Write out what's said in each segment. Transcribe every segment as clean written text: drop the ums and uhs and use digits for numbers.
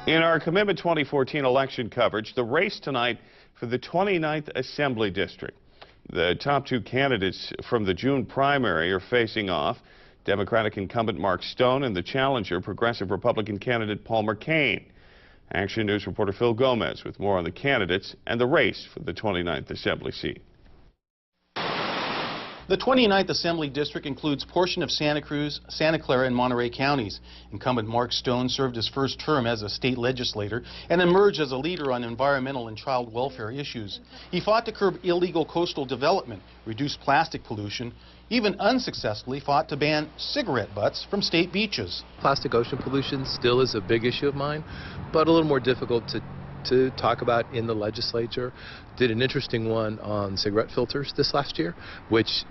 In our Commitment 2014 election coverage, the race tonight for the 29th Assembly District. The top two candidates from the June primary are facing off. Democratic incumbent Mark Stone and the challenger, Progressive Republican candidate Palmer Kane. Action News reporter Phil Gomez with more on the candidates and the race for the 29th Assembly seat. The 29th Assembly District includes portion of Santa Cruz, Santa Clara, and Monterey counties. Incumbent Mark Stone served his first term as a state legislator and emerged as a leader on environmental and child welfare issues. He fought to curb illegal coastal development, reduce plastic pollution, even unsuccessfully fought to ban cigarette butts from state beaches. Plastic ocean pollution still is a big issue of mine, but a little more difficult to talk about in the legislature. Did an interesting one on cigarette filters this last year, which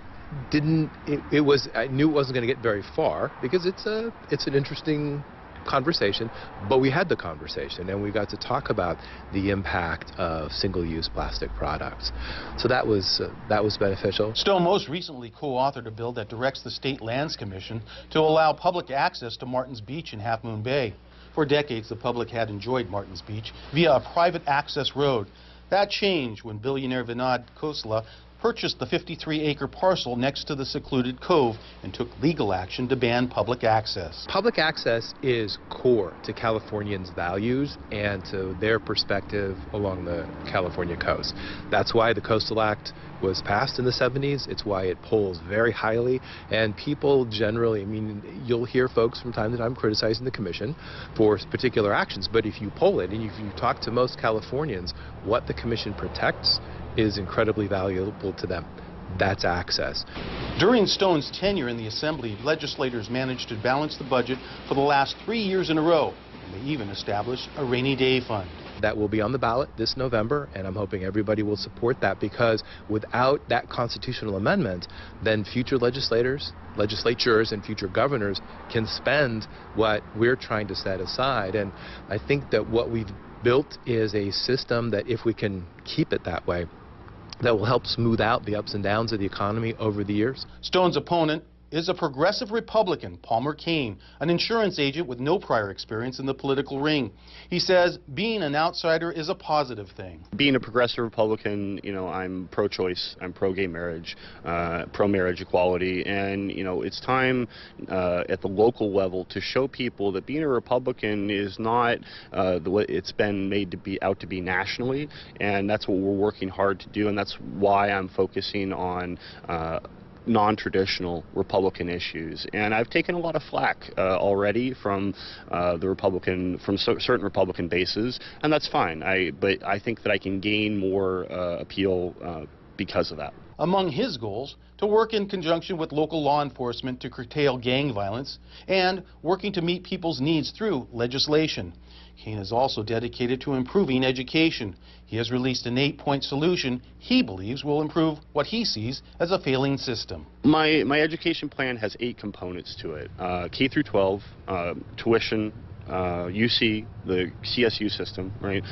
I knew it wasn't going to get very far because it's an interesting conversation, but we had the conversation and we got to talk about the impact of single-use plastic products. So that was beneficial. Stone most recently co-authored a bill that directs the State Lands Commission to allow public access to Martins Beach in Half Moon Bay. For decades, the public had enjoyed Martins Beach via a private access road. That changed when billionaire Vinod Khosla purchased the 53-acre parcel next to the secluded cove and took legal action to ban public access. Public access is core to Californians' values and to their perspective along the California coast. That's why the Coastal Act was passed in the 70s. It's why it polls very highly, and people generally, you'll hear folks from time to time criticizing the commission for particular actions, but if you poll it and if you talk to most Californians, what the commission protects is incredibly valuable to them. That's access. During Stone's tenure in the Assembly, legislators managed to balance the budget for the last 3 years in a row, and they even established a rainy day fund. That will be on the ballot this November, and I'm hoping everybody will support that, because without that constitutional amendment, then future legislatures and future governors can spend what we're trying to set aside. And I think that what we've built is a system that, if we can keep it that way, that will help smooth out the ups and downs of the economy over the years. Stone's opponent is a progressive Republican, Palmer Kane, an insurance agent with no prior experience in the political ring. He says being an outsider is a positive thing. Being a progressive Republican, I'm pro-choice, I'm pro-gay marriage, pro-marriage equality, and, it's time at the local level to show people that being a Republican is not the way it's been made to be out to be nationally, and that's what we're working hard to do, and that's why I'm focusing on non-traditional Republican issues. And I've taken a lot of flack already from certain Republican bases, and that's fine. But I think that I can gain more appeal because of that. Among his goals, to work in conjunction with local law enforcement to curtail gang violence and working to meet people's needs through legislation. Kane is also dedicated to improving education. He has released an 8-point solution he believes will improve what he sees as a failing system. My education plan has 8 components to it. K through 12, tuition, UC, the CSU system, right?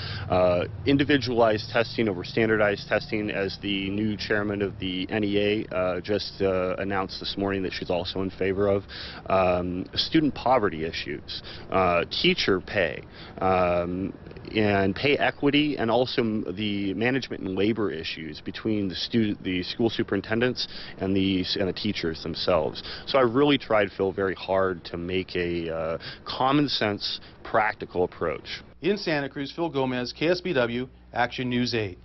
Individualized testing over standardized testing, as the new chairman of the NEA just announced this morning that she's also in favor of. Student poverty issues, teacher pay, and pay equity, and also the management and labor issues between the school superintendents and the teachers themselves. So I really tried, Phil, very hard to make a common sense, practical approach. In Santa Cruz, Phil Gomez, KSBW, Action News 8.